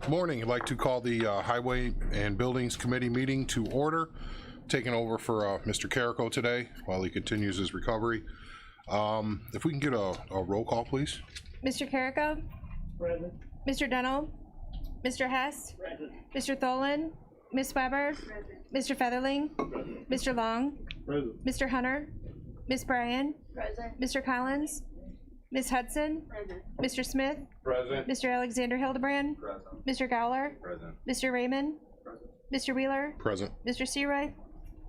Morning. I'd like to call the Highway and Buildings Committee meeting to order. Taking over for Mr. Carrico today while he continues his recovery. If we can get a roll call, please. Mr. Carrico? Present. Mr. Dunnell? Mr. Hess? Present. Mr. Tholen? Ms. Weber? Present. Mr. Featherling? Present. Mr. Long? Present. Mr. Hunter? Ms. Bryan? Present. Mr. Collins? Ms. Hudson? Present. Mr. Smith? Present. Mr. Alexander Hildebrand? Present. Mr. Gowler? Present. Mr. Raymond? Present. Mr. Wheeler? Present. Mr. Searoy?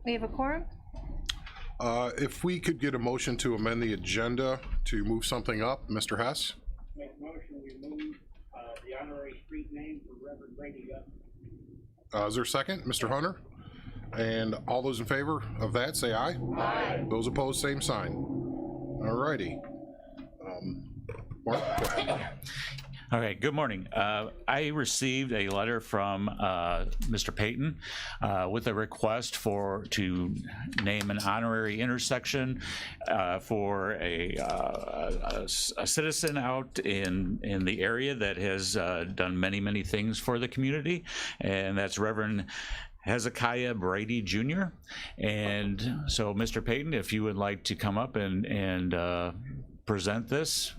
We have a quorum. If we could get a motion to amend the agenda to move something up, Mr. Hess? Make motion, we move the honorary street name for Reverend Brady up. Is there a second? Mr. Hunter? And all those in favor of that, say aye. Aye. Those opposed, same sign. All righty. Mark, go ahead. All right, good morning. I received a letter from Mr. Payton with a request to name an honorary intersection for a citizen out in the area that has done many things for the community, and that's Reverend Hezekiah Brady Jr. And so, Mr. Payton, if you would like to come up and present this.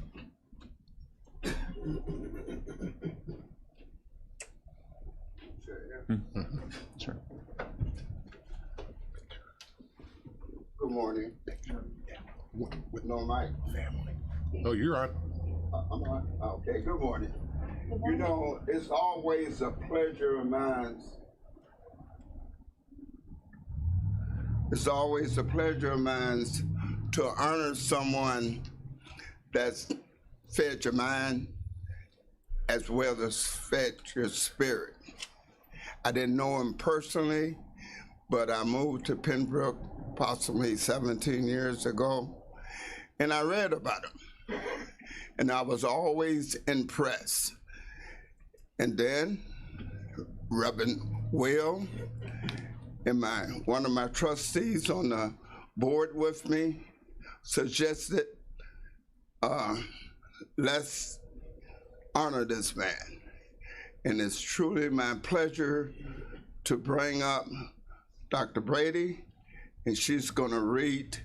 Sure. Good morning. With no mic. Family. No, you're on. I'm on. Okay, good morning. You know, it's always a pleasure of mine. It's always a pleasure of mine to honor someone that's fed your mind as well as fed your spirit. I didn't know him personally, but I moved to Pembroke approximately 17 years ago, and I read about him, and I was always impressed. And then Reverend Will and one of my trustees on the board with me suggested, let's honor this man. And it's truly my pleasure to bring up Dr. Brady, and she's going to read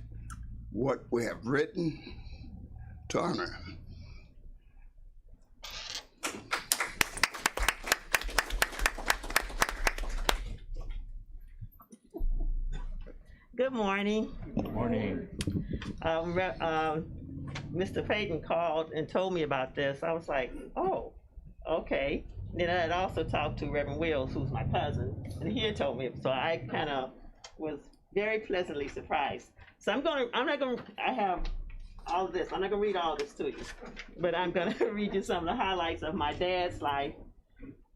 what we have written to honor him. Good morning. Good morning. Mr. Payton called and told me about this. I was like, oh, okay. Then I had also talked to Reverend Wills, who's my cousin, and he had told me. So I kind of was very pleasantly surprised. So I have all of this. I'm not gonna read all this to you, but I'm gonna read you some of the highlights of my dad's life.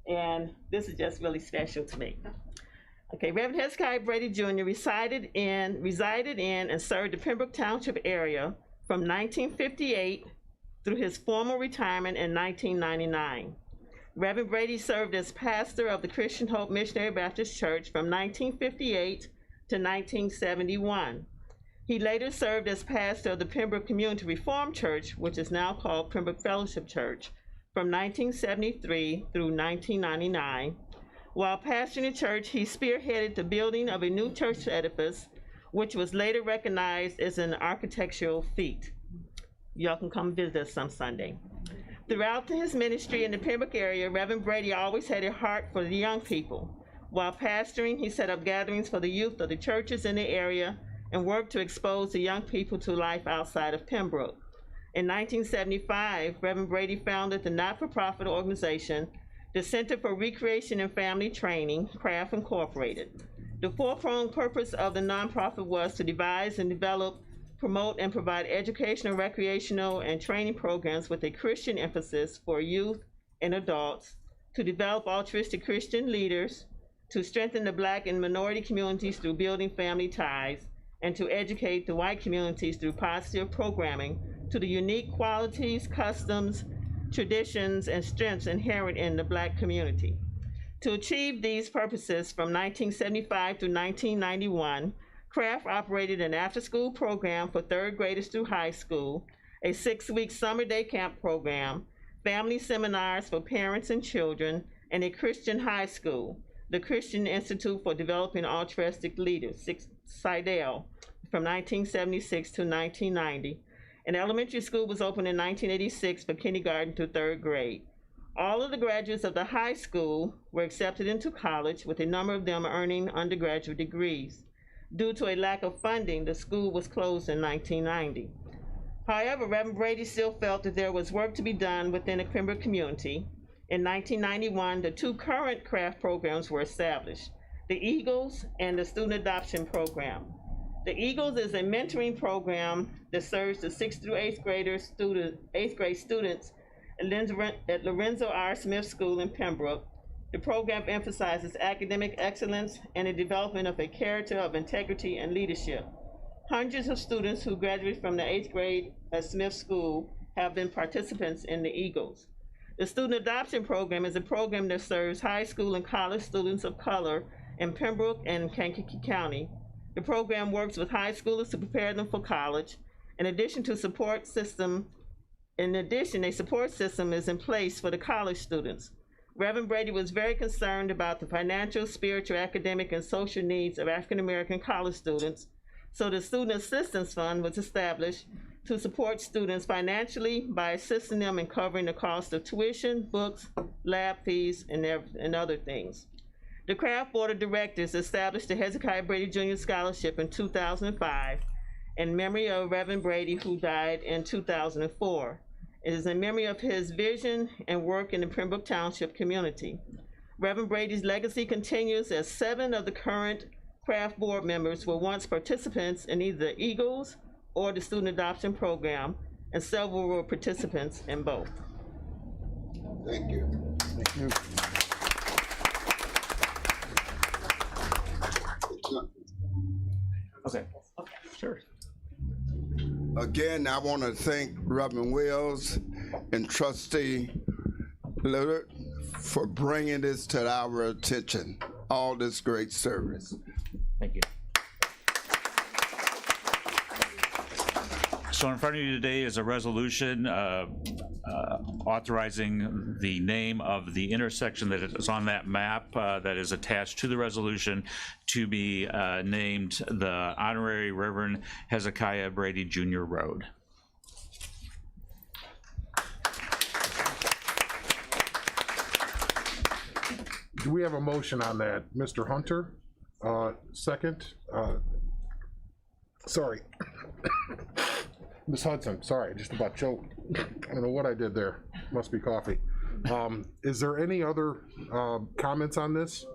And this is just really special to me. Okay, Reverend Hezekiah Brady Jr. resided in and served the Pembroke Township area from 1958 through his formal retirement in 1999. Reverend Brady served as pastor of the Christian Hope Missionary Baptist Church from 1958 to 1971. He later served as pastor of the Pembroke Community Reformed Church, which is now called Pembroke Fellowship Church, from 1973 through 1999. While pastoring the church, he spearheaded the building of a new church edifice, which was later recognized as an architectural feat. Y'all can come visit us some Sunday. Throughout his ministry in the Pembroke area, Reverend Brady always had a heart for the young people. While pastoring, he set up gatherings for the youth of the churches in the area and worked to expose the young people to life outside of Pembroke. In 1975, Reverend Brady founded the not-for-profit organization, the Center for Recreation and Family Training, CRAFT Incorporated. The four-pronged purpose of the nonprofit was to devise and develop, promote and provide educational, recreational, and training programs with a Christian emphasis for youth and adults, to develop altruistic Christian leaders, to strengthen the Black and minority communities through building family ties, and to educate the white communities through positive programming to the unique qualities, customs, traditions, and strengths inherent in the Black community. To achieve these purposes, from 1975 to 1991, CRAFT operated an after-school program for third graders through high school, a 6-week summer day camp program, family seminars for parents and children, and a Christian high school, the Christian Institute for Developing Altruistic Leaders, CIDEL, from 1976 to 1990. An elementary school was opened in 1986 for kindergarten through 3rd grade. All of the graduates of the high school were accepted into college, with a number of them earning undergraduate degrees. Due to a lack of funding, the school was closed in 1990. However, Reverend Brady still felt that there was work to be done within the Pembroke community. In 1991, the 2 current craft programs were established, the Eagles and the Student Adoption Program. The Eagles is a mentoring program that serves the 6th through 8th grade students at Lorenzo R. Smith School in Pembroke. The program emphasizes academic excellence and the development of a character of integrity and leadership. Hundreds of students who graduate from the 8th grade at Smith School have been participants in the Eagles. The Student Adoption Program is a program that serves high school and college students of color in Pembroke and Kankakee County. The program works with high schoolers to prepare them for college. In addition, a support system is in place for the college students. Reverend Brady was very concerned about the financial, spiritual, academic, and social needs of African-American college students, so the Student Assistance Fund was established to support students financially by assisting them in covering the cost of tuition, books, lab fees, and other things. The Craft Board of Directors established the Hezekiah Brady Jr. Scholarship in 2005 in memory of Reverend Brady, who died in 2004. It is in memory of his vision and work in the Pembroke Township community. Reverend Brady's legacy continues, as 7 of the current Craft Board members were once participants in either the Eagles or the Student Adoption Program, and several were participants in both. Thank you. Thank you. Okay, sure. Again, I want to thank Reverend Wills and Trustee Lillard for bringing this to our attention, all this great service. Thank you. So in front of you today is a resolution authorizing the name of the intersection that is on that map that is attached to the resolution to be named the Honorary Reverend Hezekiah Brady Jr. Road. Do we have a motion on that? Mr. Hunter, second. Sorry. Ms. Hudson, sorry, just about choked. I don't know what I did there. Must be coffee. Is there any other comments on this?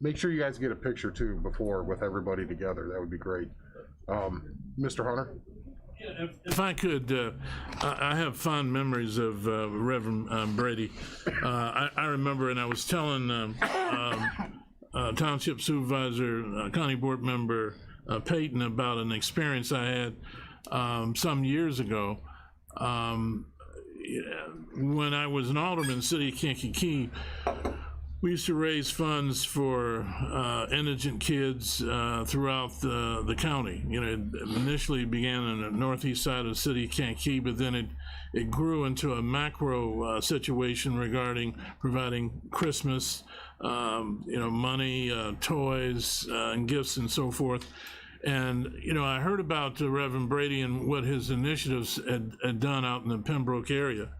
Make sure you guys get a picture too before with everybody together. That would be great. Mr. Hunter? Yeah, if I could, I have fond memories of Reverend Brady. I remember, and I was telling Township Supervisor, County Board Member Payton about an experience I had some years ago. When I was an alderman in the city of Kankakee, we used to raise funds for indigent kids throughout the county. You know, it initially began in the northeast side of the city of Kankakee, but then it grew into a macro situation regarding providing Christmas, you know, money, toys, and gifts and so forth. And, you know, I heard about Reverend Brady and what his initiatives had done out in the Pembroke area.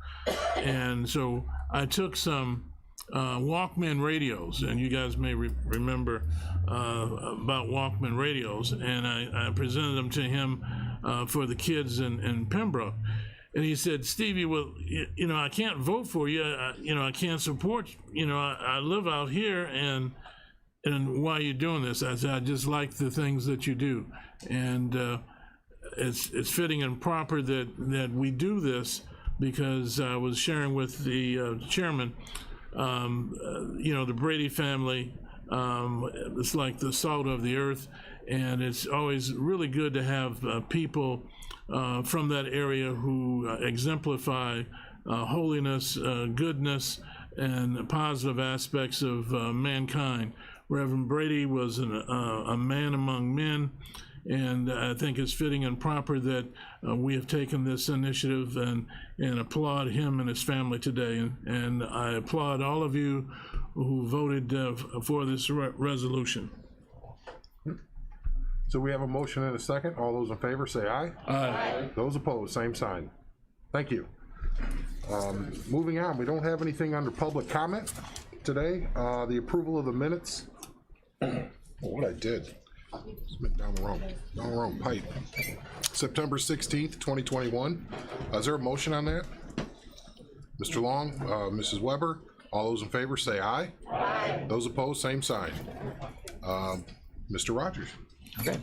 And so I took some Walkman radios, and you guys may remember about Walkman radios, and I presented them to him for the kids in Pembroke. And he said, Stevie, well, you know, I can't vote for you. You know, I can't support you. You know, I live out here, and why are you doing this? I said, I just like the things that you do. And it's fitting and proper that we do this, because I was sharing with the chairman, you know, the Brady family, it's like the salt of the earth, and it's always really good to have people from that area who exemplify holiness, goodness, and positive aspects of mankind. Reverend Brady was a man among men. And I think it's fitting and proper that we have taken this initiative and applaud him and his family today. And I applaud all of you who voted for this resolution. So we have a motion and a second. All those in favor say aye. Aye. Those opposed, same sign. Thank you. Moving on, we don't have anything under public comment today. The approval of the minutes. Oh, what I did. Went down the wrong pipe. September 16th, 2021. Is there a motion on that? Mr. Long, Mrs. Weber, all those in favor say aye. Aye. Those opposed, same sign. Mr. Rogers. Okay.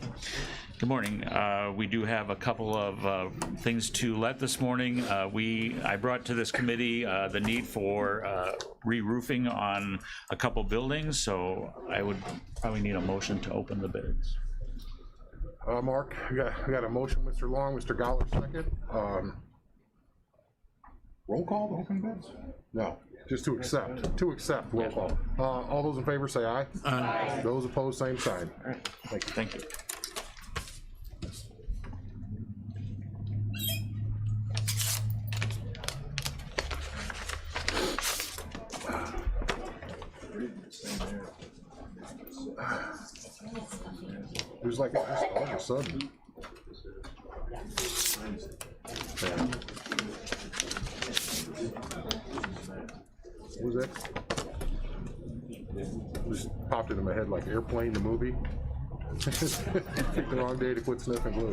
Good morning. We do have a couple of things to let this morning. I brought to this committee the need for re-roofing on a couple buildings, so I would probably need a motion to open the bids. Mark, I got a motion, Mr. Long, Mr. Goller, second. Roll call to open bids? No, just to accept, roll call. All those in favor say aye. Aye. Those opposed, same sign. All right. Thank you. It was like just all of a sudden. Yeah. What was that? It just popped into my head like Airplane, the movie. Picked the wrong day to quit sniffing glue.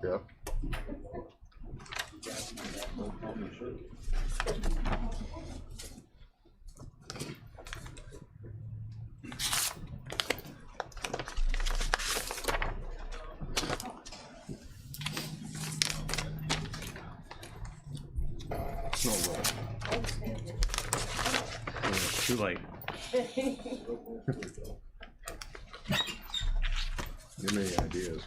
Yeah. Yep. Too late. Give me any ideas.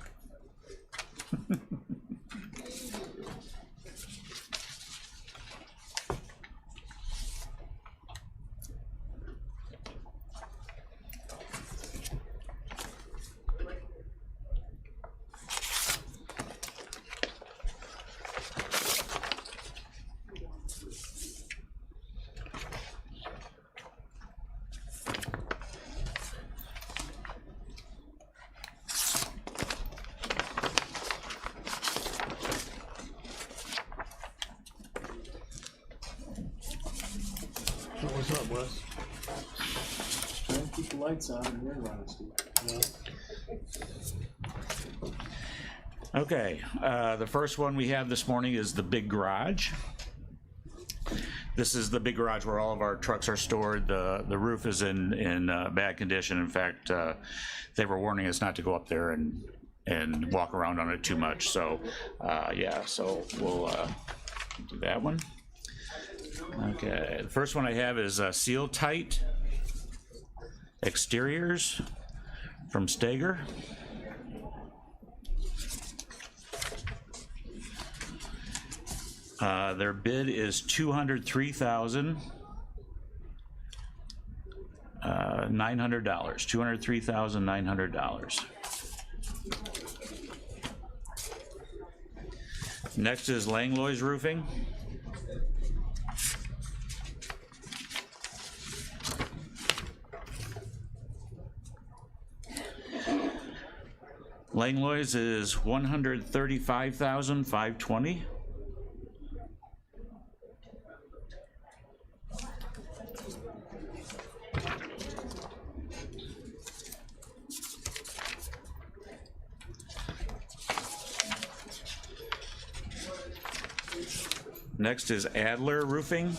What's up, Wes? Trying to keep the lights on and you're running, Steve. Okay, the first one we have this morning is the big garage. This is the big garage where all of our trucks are stored. The roof is in bad condition. In fact, they were warning us not to go up there and walk around on it too much. So, yeah, so we'll do that one. Okay, the first one I have is Seal Tight Exteriors from Stager. Their bid is $203,900. $203,900. Next is Langlois Roofing. Langlois is $135,520. Next is Adler Roofing.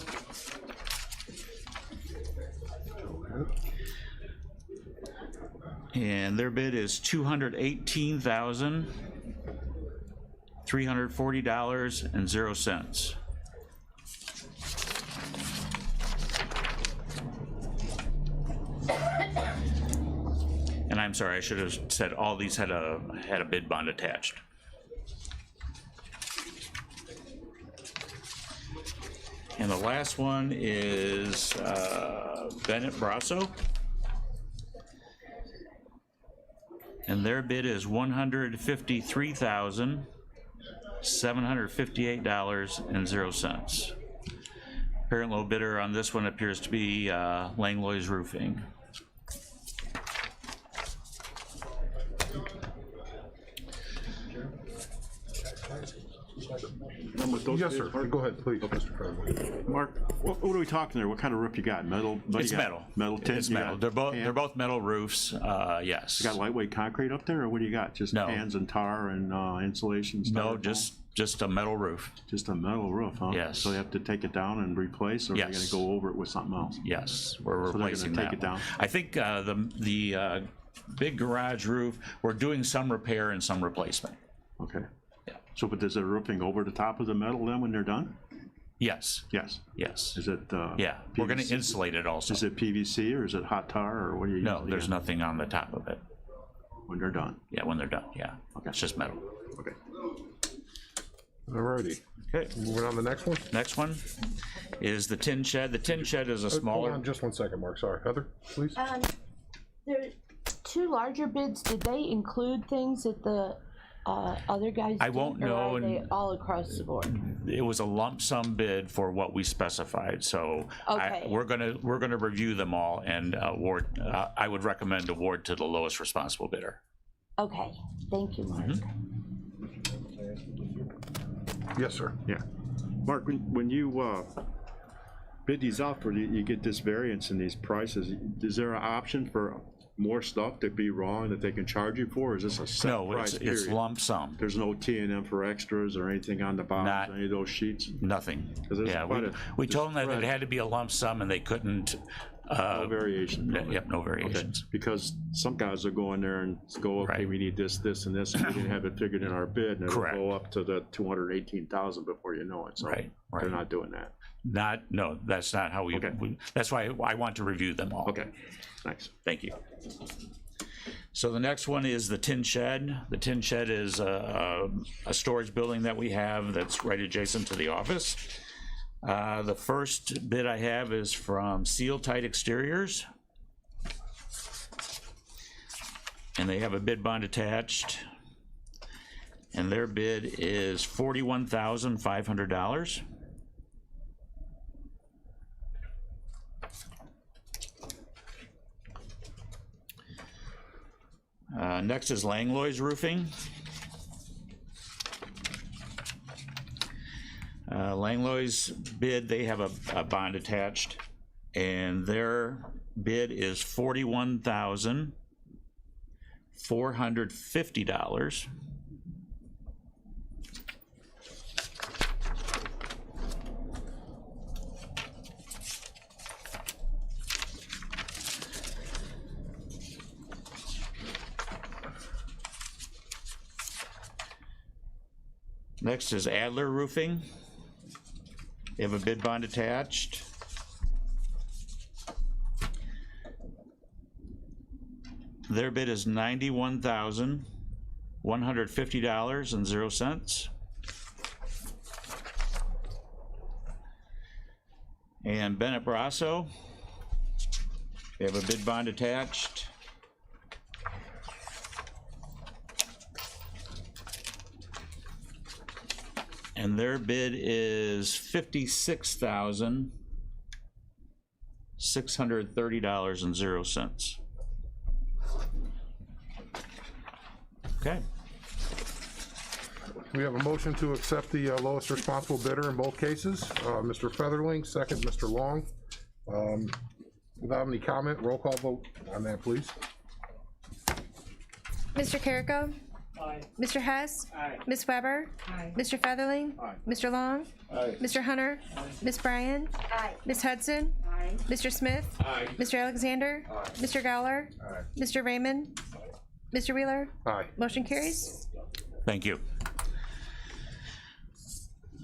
And their bid is $218,340.00. And I'm sorry, I should have said all these had a bid bond attached. And the last one is Bennett Brasso. And their bid is $153,758.00. Apparent low bidder on this one appears to be Langlois Roofing. Yes, sir. Go ahead, please, Mr. President. Mark, what are we talking there? What kind of roof you got? Metal? What It's you got? metal. Metal tint? It's You metal. got They're both metal roofs. Yes. You got lightweight concrete up there, or what do you got? Just No. pans and tar and insulation? No, styrofoam? just a metal roof. Just a metal roof, huh? Yes. So they have to take it down and replace, or they're Yes. gonna go over it with something else? Yes, we're So they're gonna replacing take that it down? one. I think the big garage roof, we're doing some repair and some replacement. Okay. Yeah. So, but does the roofing over the top of the metal then when they're done? Yes, Yes. yes. Is it? Yeah, we're gonna PVC? insulate it also. Is it PVC or is it hot tar or what are you No, using there's again nothing on the top of it. when they're done? Yeah, when they're done, yeah. Okay. It's just metal. Okay. Alrighty, Okay, moving on to the next one. next one is the tin shed. The tin shed is a Hold smaller, on just one second, Mark, sorry. Heather, please? There, two larger bids, did they include things that the other guys I did, won't or know, are they and- all across the board? it was a lump sum bid for what we specified, so Okay. we're gonna review them all and award, I would recommend award to the lowest responsible bidder. Okay, thank you, Mark. Yes, sir. Yeah. Mark, when you bid these out for, you get this variance in these prices, is there an option for more stuff to be wrong that they can charge you for, or is this a set No, price it's period? lump sum, There's no T&M for extras or anything on the bottom Not- of any of those sheets? nothing. 'Cause there's Yeah, quite we a told them that spread. it had to be a lump sum and they couldn't, No variation. yep, no Okay, variations. because some guys will go in there and go, okay, Right. we need this, this, and this, and we didn't have it figured in our bid, and it'll Correct. go up to the 218,000 before you know it, so Right, they're right. not doing that. No, that's not how Okay. that's why I want to review them all. Okay, thanks. Thank you. So the next one is the tin shed. The tin shed is a storage building that we have that's right adjacent to the office. The first bid I have is from Seal Tight Exteriors. And they have a bid bond attached. And their bid is $41,500. Next is Langlois Roofing. Langlois bid, they have a bond attached, and their bid is $41,450. Next is Adler Roofing. They have a bid bond attached. Their bid is $91,150.00. And Bennett Brasso, they have a bid bond attached. And their bid is $56,630.00. Okay. We have a motion to accept the lowest responsible bidder in both cases. Mr. Featherling, second, Mr. Long. Without any comment, roll call vote on that, please. Mr. Carrico? Aye. Mr. Hess? Aye. Ms. Weber? Mr. Featherling? Mr. Long? Mr. Hunter? Ms. Bryan? Ms. Hudson? Mr. Smith? Mr. Alexander? Mr. Gowler? Mr. Raymond? Mr. Wheeler? Aye. Motion carries. Thank you.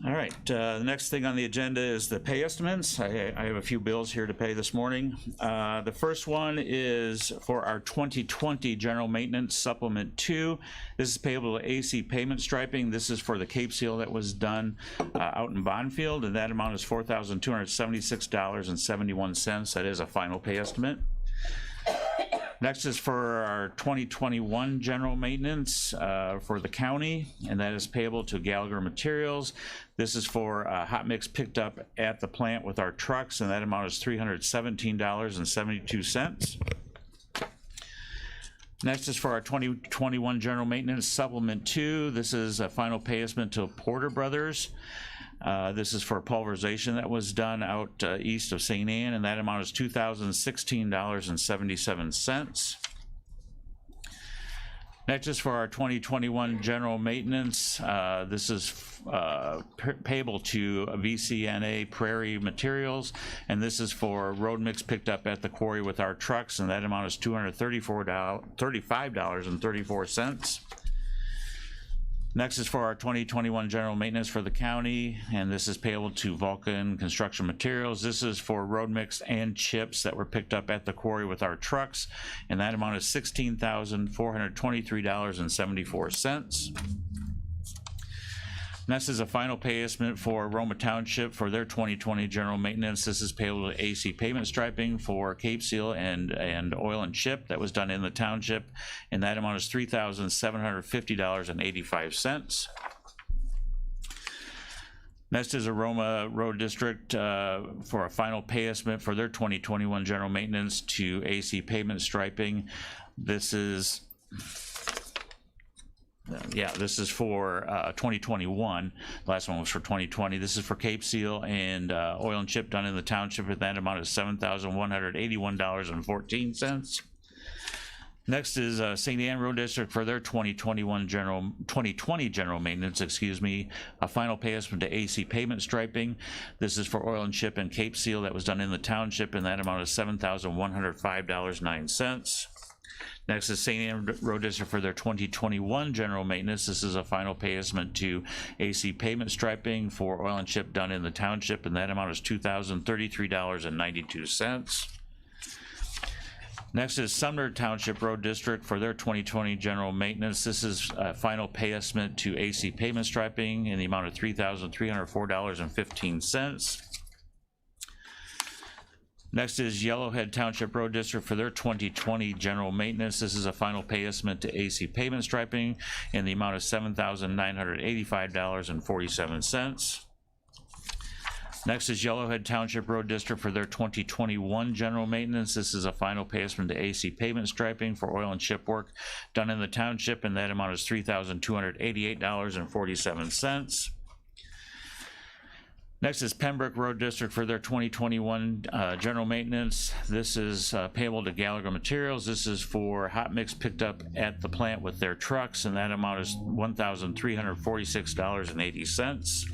All right, the next thing on the agenda is the pay estimates. I have a few bills here to pay this morning. The first one is for our 2020 General Maintenance Supplement 2. This is payable to AC Payment Striping. This is for the Cape Seal that was done out in Bonfield, and that amount is $4,276.71. That is a final pay estimate. Next is for our 2021 general maintenance for the county, and that is payable to Gallagher Materials. This is for hot mix picked up at the plant with our trucks, and that amount is $317.72. Next is for our 2021 general maintenance supplement 2. This is a final pay estimate to Porter Brothers. This is for pulverization that was done out east of St. Anne, and that amount is $2,016.77. Next is for our 2021 general maintenance. This is payable to VCNA Prairie Materials, and this is for road mix picked up at the quarry with our trucks, and that amount is $235.34. Next is for our 2021 general maintenance for the county, and this is payable to Vulcan Construction Materials. This is for road mix and chips that were picked up at the quarry with our trucks, and that amount is $16,423.74. Next is a final pay estimate for Roma Township for their 2020 general maintenance. This is payable to AC Payment Striping for Cape Seal and oil and chip that was done in the township, and that amount is $3,750.85. Next is a Roma Road District for a final pay estimate for their 2021 general maintenance to AC Pavement Striping. This is this is for 2021. The last one was for 2020. This is for Cape Seal and oil and chip done in the township, and that amount is $7,181.14. Next is St. Anne Road District for their 2020 general maintenance, a final pay estimate to AC Pavement Striping. This is for oil and chip and Cape Seal that was done in the township, and that amount is $7,105.09. Next is St. Anne Road District for their 2021 general maintenance. This is a final pay estimate to AC Pavement Striping for oil and chip done in the township, and that amount is $2,033.92. Next is Sumner Township Road District for their 2020 general maintenance. This is a final pay estimate to AC Pavement Striping in the amount of $3,304.15. Next is Yellowhead Township Road District for their 2020 general maintenance. This is a final pay estimate to AC Pavement Striping in the amount of $7,985.47. Next is Yellowhead Township Road District for their 2021 general maintenance. This is a final pay estimate to AC Pavement Striping for oil and chip work done in the township, and that amount is $3,288.47. Next is Pembroke Road District for their 2021 general maintenance. This is payable to Gallagher Materials. This is for hot mix picked up at the plant with their trucks, and that amount is $1,346.80.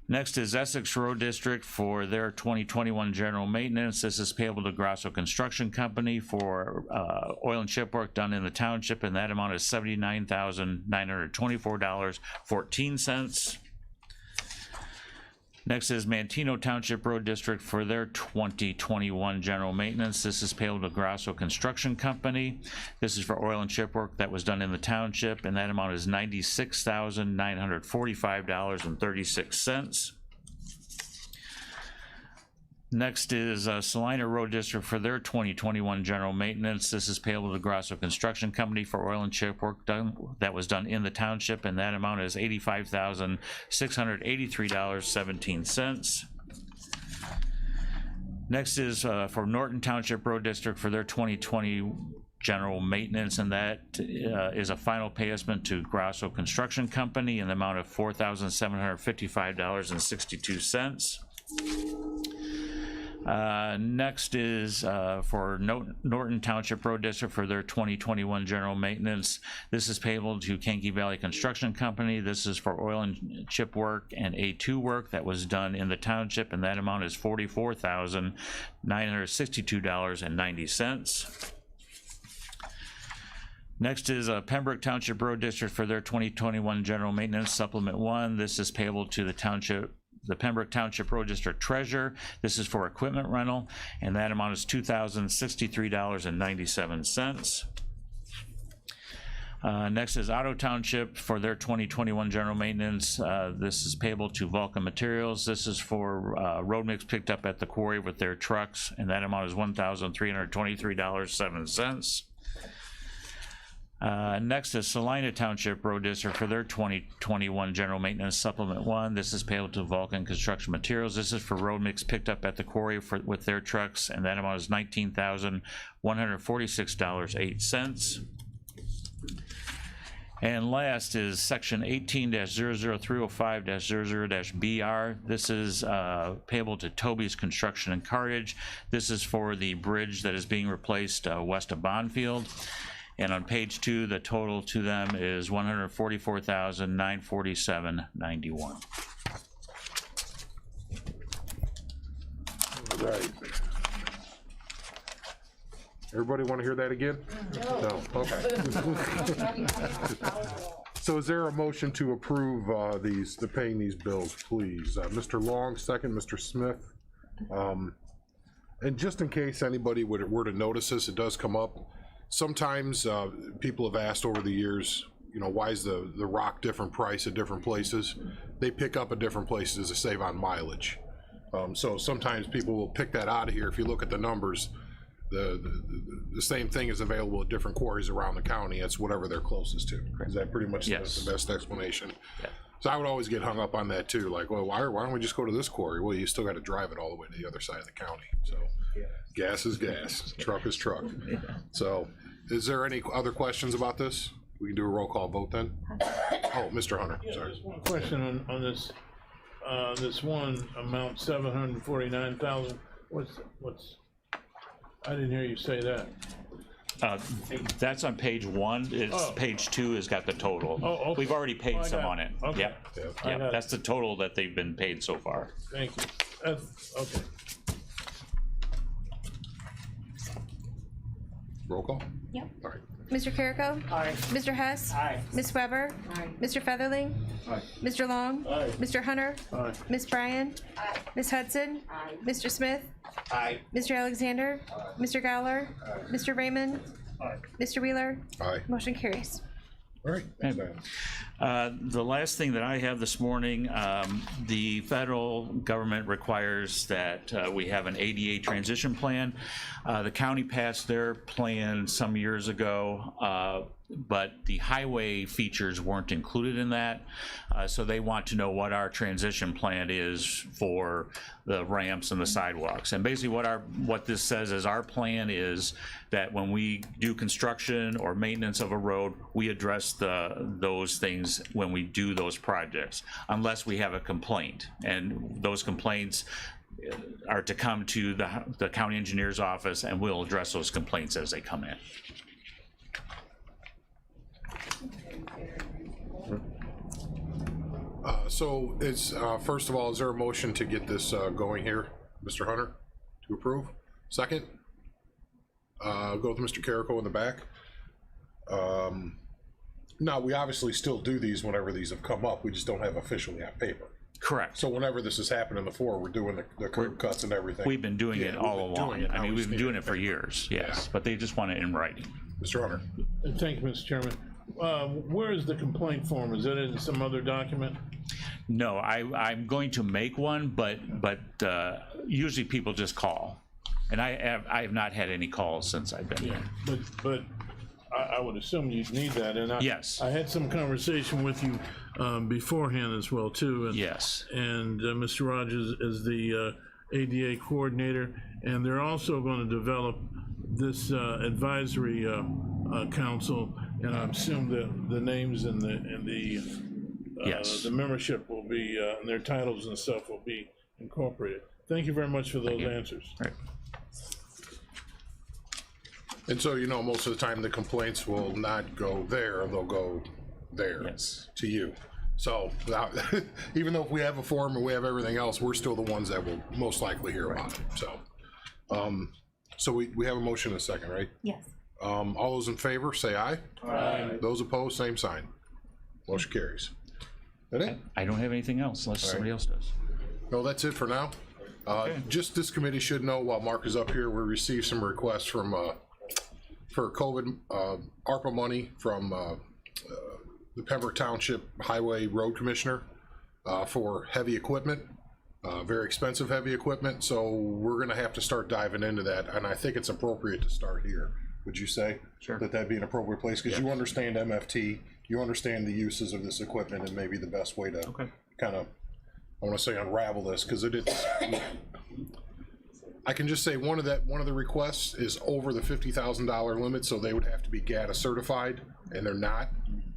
Next is Essex Road District for their 2021 general maintenance. This is payable to Grasso Construction Company for oil and chip work done in the township, and that amount is $79,924.14. Next is Mantino Township Road District for their 2021 general maintenance. This is payable to Grasso Construction Company. This is for oil and chip work that was done in the township, and that amount is $96,945.36. Next is Salina Road District for their 2021 general maintenance. This is payable to Grasso Construction Company for oil and chip work that was done in the township, and that amount is $85,683.17. Next is for Norton Township Road District for their 2020 general maintenance, and that is a final pay estimate to Grasso Construction Company in the amount of $4,755.62. Next is for Norton Township Road District for their 2021 general maintenance. This is payable to Kankakee Valley Construction Company. This is for oil and chip work and A2 work that was done in the township, and that amount is $44,962.90. Next is Pembroke Township Road District for their 2021 General Maintenance Supplement 1. This is payable to the Pembroke Township Road District Treasurer. This is for equipment rental, and that amount is $2,063.97. Next is Otto Township for their 2021 general maintenance. This is payable to Vulcan Materials. This is for road mix picked up at the quarry with their trucks, and that amount is $1,323.07. Next is Salina Township Road District for their 2021 General Maintenance Supplement 1. This is payable to Vulcan Construction Materials. This is for road mix picked up at the quarry with their trucks, and that amount is $19,146.08. And last is section 18-00305-00-BR. This is payable to Toby's Construction and Cartage. This is for the bridge that is being replaced west of Bondfield. And on page 2, the total to them is $144,947.91. Right. Everybody want to hear that again? No. Okay. So is there a motion to approve the paying these bills, please? Mr. Long, second. Mr. Smith. And just in case anybody were to notice this, it does come up. Sometimes people have asked over the years, you know, why is the rock different price at different places? They pick up at different places to save on mileage. So sometimes people will pick that out of here. If you look at the numbers, the same thing is available at different quarries around the county. It's whatever they're closest to. Is that pretty much the best explanation? Yeah. So I would always get hung up on that too. Like, well, why don't we just go to this quarry? Well, you still got to drive it all the way to the other side of the county. So gas is gas, truck is truck. So is there any other questions about this? We can do a roll call vote then. Oh, Mr. Hunter, sorry. Just one question on this. This one amount, 749,000. What's? I didn't hear you say that. That's on page 1. It's page 2 has got the total. Oh, okay. We've already paid some on it. Okay. Yeah, that's the total that they've been paid so far. Thank you. Okay. Roll call? Yep. All right. Mr. Carrico? Aye. Mr. Hess? Aye. Ms. Weber? Aye. Mr. Featherling? Aye. Mr. Long? Aye. Mr. Hunter? Aye. Ms. Bryan? Ms. Hudson? Mr. Smith? Aye. Mr. Alexander? Mr. Gowler? Mr. Raymond? Mr. Wheeler? Aye. Motion carries. All right. The last thing that I have this morning, the federal government requires that we have an ADA transition plan. The county passed their plan some years ago, but the highway features weren't included in that. So they want to know what our transition plan is for the ramps and the sidewalks. And basically what this says is our plan is that when we do construction or maintenance of a road, we address those things when we do those projects, unless we have a complaint. And those complaints are to come to the county engineer's office, and we'll address those complaints as they come in. So it's, first of all, is there a motion to get this going here? Mr. Hunter, to approve? Second? Go with Mr. Carrico in the back. Now, we obviously still do these whenever these have come up. We just don't have officially on paper. Correct. So whenever this has happened before, we're doing the curb cuts and everything. We've been doing it all along. I mean, we've been doing it for years, yes, but they just want it in writing. Mr. Hunter. Thank you, Mr. Chairman. Where is the complaint form? Is that in some other document? No, I'm going to make one, but usually people just call. And I have not had any calls since I've been here. But I would assume you'd need that. And Yes. I had some conversation with you beforehand as well, too. And, yes. And Mr. Rogers is the ADA coordinator, and they're also going to develop this advisory council, and I assume the names and the membership will be, and their titles and stuff will be incorporated. Thank you very much for those answers. Right. And so, you know, most of the time the complaints will not go there, they'll go there. Yes. To you. So even though if we have a form and we have everything else, we're still the ones that will most likely hear about it. So, so we have a motion in a second, right? Yes. All those in favor, say aye. Aye. Those opposed, same sign. Motion carries. That it? I don't have anything else unless somebody else does. No, that's it for now. Just this committee should know while Mark is up here, we received some requests from, for COVID, ARPA money from the Pembroke Township Highway Road Commissioner for heavy equipment, very expensive heavy equipment. So we're gonna have to start diving into that, and I think it's appropriate to start here. Would you say? Sure. That that'd be an appropriate place? Because you understand MFT, you understand the uses of this equipment, and maybe the best way to kind of, I want to say, unravel this, because it's, I can just say one of the requests is over the $50,000 limit, so they would have to be GATA certified, and they're not,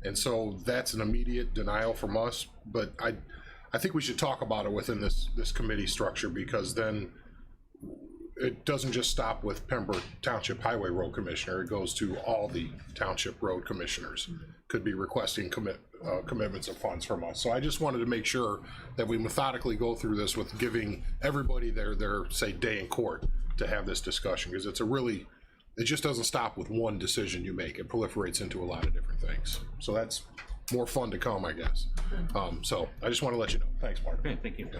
and so that's an immediate denial from us. But I think we should talk about it within this committee structure, because then it doesn't just stop with Pembroke Township Highway Road Commissioner. It goes to all the township road commissioners. Could be requesting commitments of funds from us. So I just wanted to make sure that we methodically go through this with giving everybody their say day in court to have this discussion, because it's it just doesn't stop with one decision you make. It proliferates into a lot of different things. So that's more fun to come, I guess. So I just want to let you know. Thanks, Mark. Okay, thank you.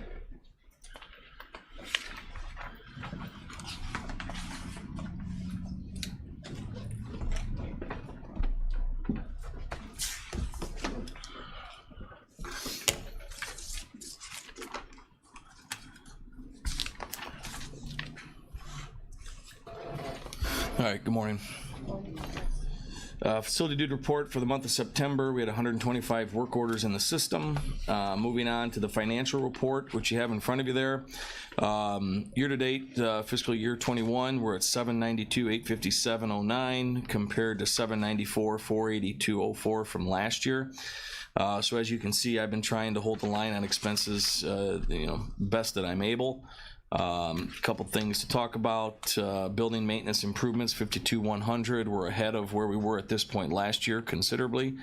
All right, good morning. Facility duty report for the month of September, we had 125 work orders in the system. Moving on to the financial report, which you have in front of you there. Year-to-date, fiscal year 21, we're at 792,857.09 compared to 794,482.04 from last year. So as you can see, I've been trying to hold the line on expenses, best that I'm able. Couple things to talk about. Building maintenance improvements, 52,100. We're ahead of where we were at this point last year considerably.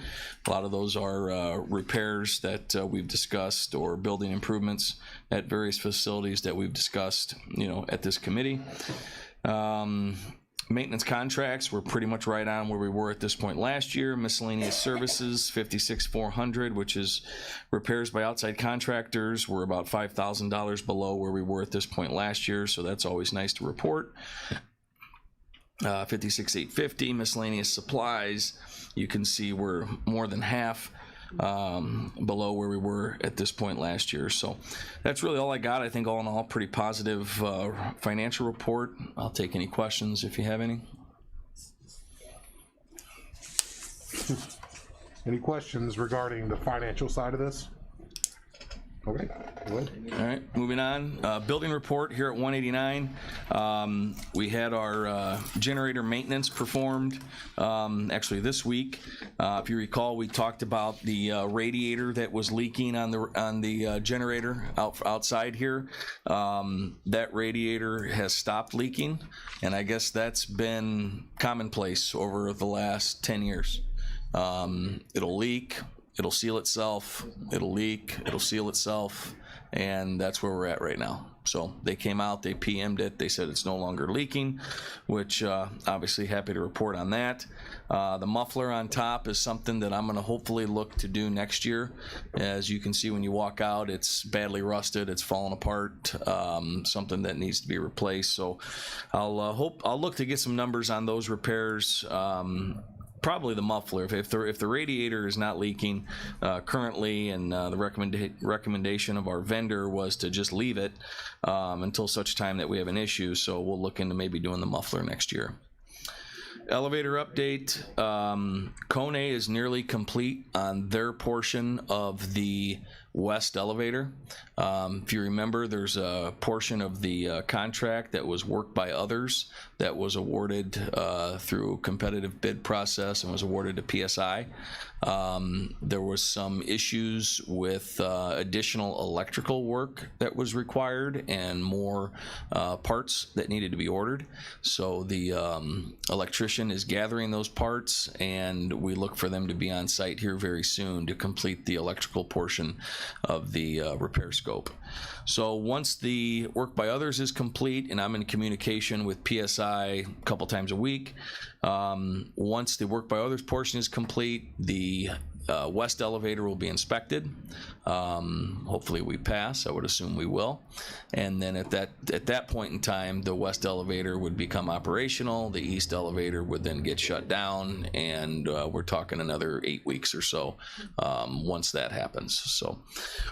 A lot of those are repairs that we've discussed, or building improvements at various facilities that we've discussed, at this committee. Maintenance contracts, we're pretty much right on where we were at this point last year. Miscellaneous services, 56,400, which is repairs by outside contractors. We're about $5,000 below where we were at this point last year, so that's always nice to report. 56,850, miscellaneous supplies. You can see we're more than half below where we were at this point last year. So that's really all I got. I think all in all, pretty positive financial report. I'll take any questions if you have any. Any questions regarding the financial side of this? Okay, good. All right, moving on. Building report here at 189. We had our generator maintenance performed actually this week. If you recall, we talked about the radiator that was leaking on the generator outside here. That radiator has stopped leaking, and I guess that's been commonplace over the last 10 years. It'll leak. It'll seal itself, it'll leak, it'll seal itself, and that's where we're at right now. So they came out, they PM'd it, they said it's no longer leaking, which obviously happy to report on that. The muffler on top is something that I'm gonna hopefully look to do next year. As you can see when you walk out, it's badly rusted, it's fallen apart, something that needs to be replaced. So I'll look to get some numbers on those repairs. Probably the muffler. If the radiator is not leaking currently, and the recommendation of our vendor was to just leave it until such time that we have an issue, so we'll look into maybe doing the muffler next year. Elevator update. Kone is nearly complete on their portion of the west elevator. If you remember, there's a portion of the contract that was worked by others that was awarded through competitive bid process and was awarded to PSI. There was some issues with additional electrical work that was required and more parts that needed to be ordered. So the electrician is gathering those parts, and we look for them to be on site here very soon to complete the electrical portion of the repair scope. So once the work by others is complete, and I'm in communication with PSI a couple times a week, once the work by others portion is complete, the west elevator will be inspected. Hopefully we pass. I would assume we will. And then at that point in time, the west elevator would become operational. The east elevator would then get shut down, and we're talking another 8 weeks or so once that happens. So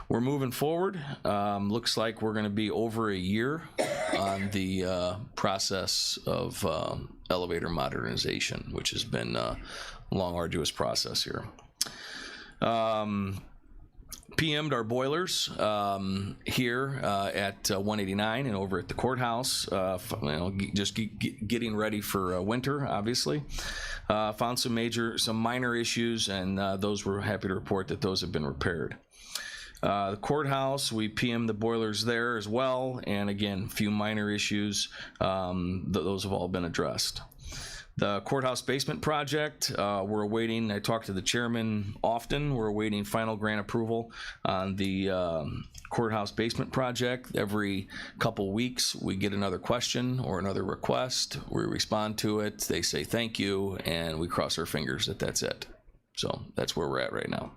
we're moving forward. Looks like we're going to be over a year on the process of elevator modernization, which has been a long, arduous process here. PM'd our boilers here at 189 and over at the courthouse, just getting ready for winter, obviously. Found some minor issues, and those we're happy to report that those have been repaired. The courthouse, we PM'd the boilers there as well, and again, a few minor issues. Those have all been addressed. The courthouse basement project, we're awaiting, I talk to the chairman often, we're awaiting final grant approval on the courthouse basement project. Every couple weeks, we get another question or another request. We respond to it, they say thank you, and we cross our fingers that that's it. So that's where we're at right now.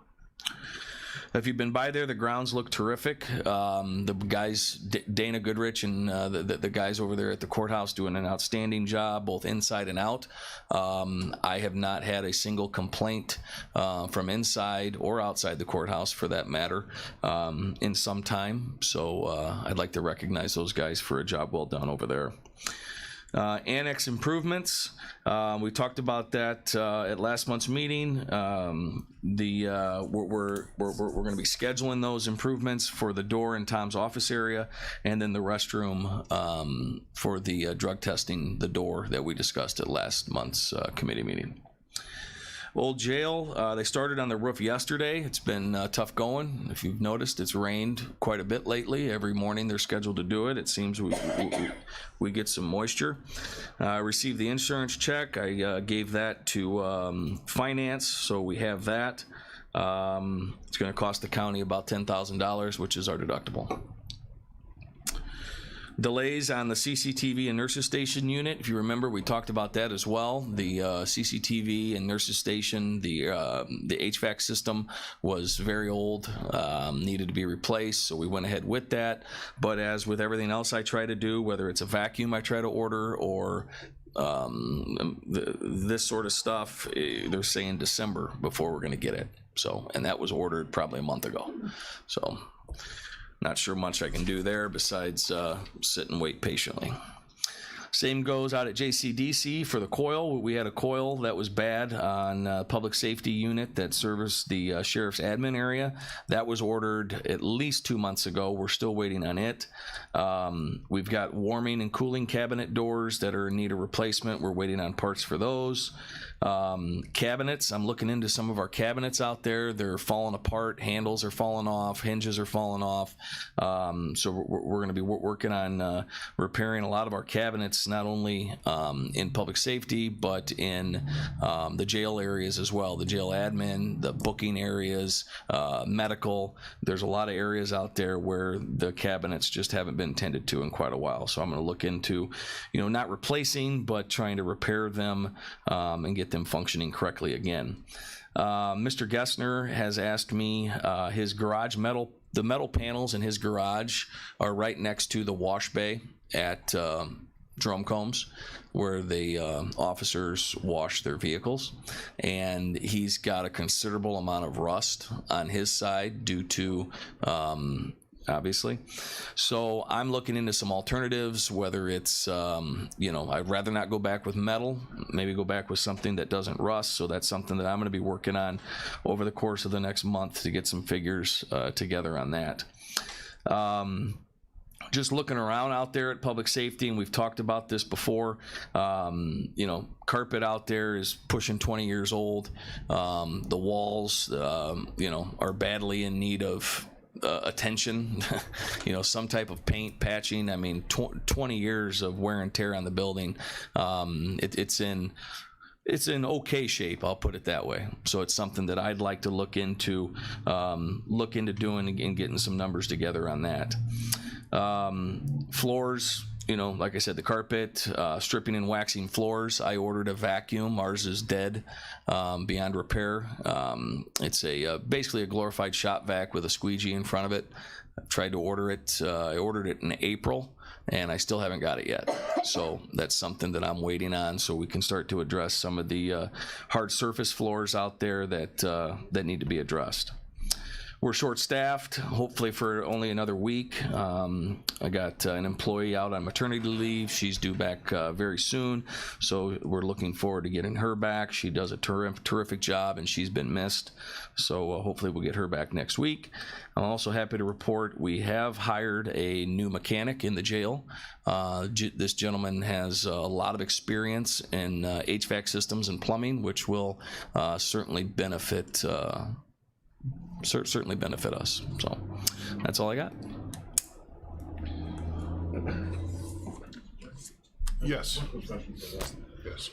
If you've been by there, the grounds look terrific. The guys, Dana Goodrich and the guys over there at the courthouse doing an outstanding job, both inside and out. I have not had a single complaint from inside or outside the courthouse, for that matter, in some time. So I'd like to recognize those guys for a job well done over there. Annex Improvements, we talked about that at last month's meeting. We're going to be scheduling those improvements for the door in Tom's office area, and then the restroom for the drug testing, the door that we discussed at last month's committee meeting. Old Jail, they started on the roof yesterday. It's been tough going. If you've noticed, it's rained quite a bit lately. Every morning they're scheduled to do it. It seems we get some moisture. I received the insurance check. I gave that to finance, so we have that. It's going to cost the county about $10,000, which is our deductible. Delays on the CCTV and nurses station unit. If you remember, we talked about that as well. The CCTV and nurses station, the HVAC system was very old, needed to be replaced, so we went ahead with that. But as with everything else I try to do, whether it's a vacuum I try to order or this sort of stuff, they're saying December before we're going to get it. So, and that was ordered probably a month ago. So not sure much I can do there besides sit and wait patiently. Same goes out at JCDC for the coil. We had a coil that was bad on public safety unit that serviced the sheriff's admin area. That was ordered at least 2 months ago. We're still waiting on it. We've got warming and cooling cabinet doors that are in need of replacement. We're waiting on parts for those. Cabinets, I'm looking into some of our cabinets out there. They're falling apart. Handles are falling off. Hinges are falling off. So we're going to be working on repairing a lot of our cabinets, not only in public safety, but in the jail areas as well. The jail admin, the booking areas, medical. There's a lot of areas out there where the cabinets just haven't been tended to in quite a while. So I'm going to look into, not replacing, but trying to repair them and get them functioning correctly again. Mr. Gessner has asked me, his garage the metal panels in his garage are right next to the wash bay at Jerome Combs, where the officers wash their vehicles, and he's got a considerable amount of rust on his side due to obviously. So I'm looking into some alternatives, whether it's, I'd rather not go back with metal, maybe go back with something that doesn't rust. So that's something that I'm going to be working on over the course of the next month to get some figures together on that. Just looking around out there at public safety, and we've talked about this before, carpet out there is pushing 20 years old. The walls, are badly in need of attention, some type of paint, patching. I mean, 20 years of wear and tear on the building. It's in it's in okay shape, I'll put it that way. So it's something that I'd like to look into doing and getting some numbers together on that. Floors, you know, like I said, the carpet, stripping and waxing floors. I ordered a vacuum. Ours is dead, beyond repair. It's basically a glorified shop vac with a squeegee in front of it. I've tried to order it. I ordered it in April, and I still haven't got it yet. So that's something that I'm waiting on, so we can start to address some of the hard surface floors out there that need to be addressed. We're short-staffed, hopefully for only another week. I got an employee out on maternity leave. She's due back very soon, so we're looking forward to getting her back. She does a terrific job, and she's been missed, so hopefully we'll get her back next week. I'm also happy to report we have hired a new mechanic in the jail. This gentleman has a lot of experience in HVAC systems and plumbing, which will certainly benefit us. So that's all I got. Yes. Yes.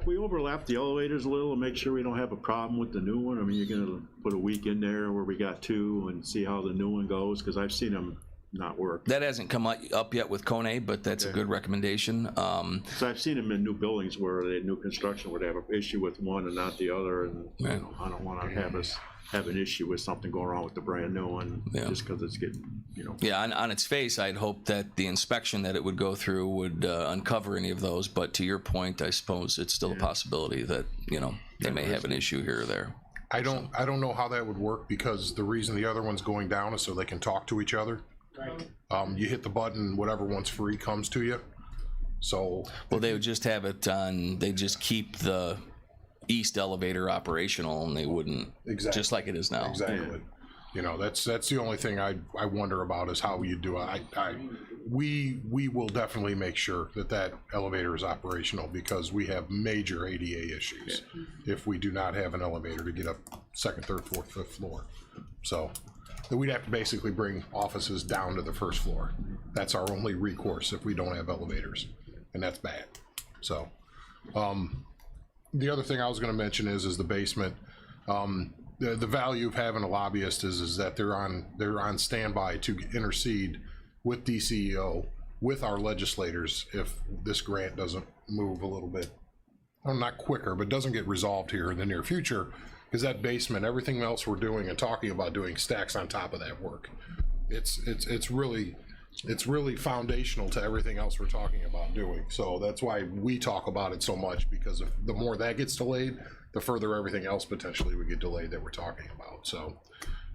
We overlap the elevators a little and make sure we don't have a problem with the new one. I mean, you're gonna put a week in there where we got 2 and see how the new one goes, because I've seen them not work. That hasn't come up yet with Kone, but that's a good recommendation. So I've seen them in new buildings where they new construction where they have an issue with one and not the other, and you know, I don't want to have us have an issue with something going wrong with the brand new one just because it's getting, you know. Yeah, on its face, I'd hope that the inspection that it would go through would uncover any of those. But to your point, I suppose it's still a possibility that, you know, they may have an issue here or there. I don't know how that would work, because the reason the other one's going down is so they can talk to each other. Right. You hit the button, whatever one's free comes to you. So. Well, they would just have it on. They just keep the east elevator operational, and they wouldn't. Exactly. Just like it is now. Exactly. Yeah. You know, that's the only thing I wonder about is how you do it. We will definitely make sure that elevator is operational, because we have major ADA issues if we do not have an elevator to get up 2nd, 3rd, 4th, 5th floor. So we'd have to basically bring offices down to the 1st floor. That's our only recourse if we don't have elevators, and that's bad. So the other thing I was going to mention is the basement. The value of having a lobbyist is that they're on standby to intercede with DCEO, with our legislators, if this grant doesn't move a little bit, well, not quicker, but doesn't get resolved here in the near future, because that basement, everything else we're doing and talking about doing, stacks on top of that work. It's really foundational to everything else we're talking about doing. So that's why we talk about it so much, because if the more that gets delayed, the further everything else potentially would get delayed that we're talking about. So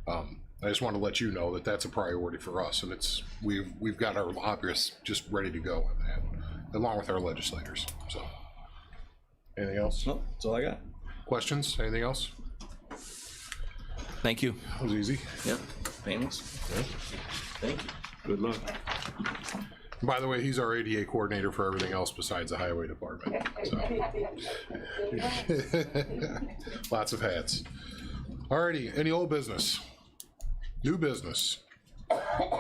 I just want to let you know that that's a priority for us, and we've got our lobbyists just ready to go on that, along with our legislators. So anything else? No, that's all I got. Questions? Anything else? Thank you. That was easy. Yep. Painless. Thank you. Good luck. By the way, he's our ADA coordinator for everything else besides the highway department. So lots of hats. Alrighty, any old business? New business?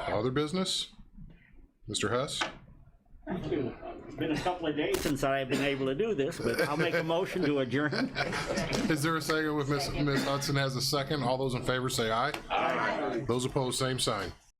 Other business? Mr. Hess? Thank you. It's been a couple of days since I've been able to do this, but I'll make a motion to adjourn. Is there a second with Ms. Hudson has a second? All those in favor say aye. Aye. Those opposed, same sign.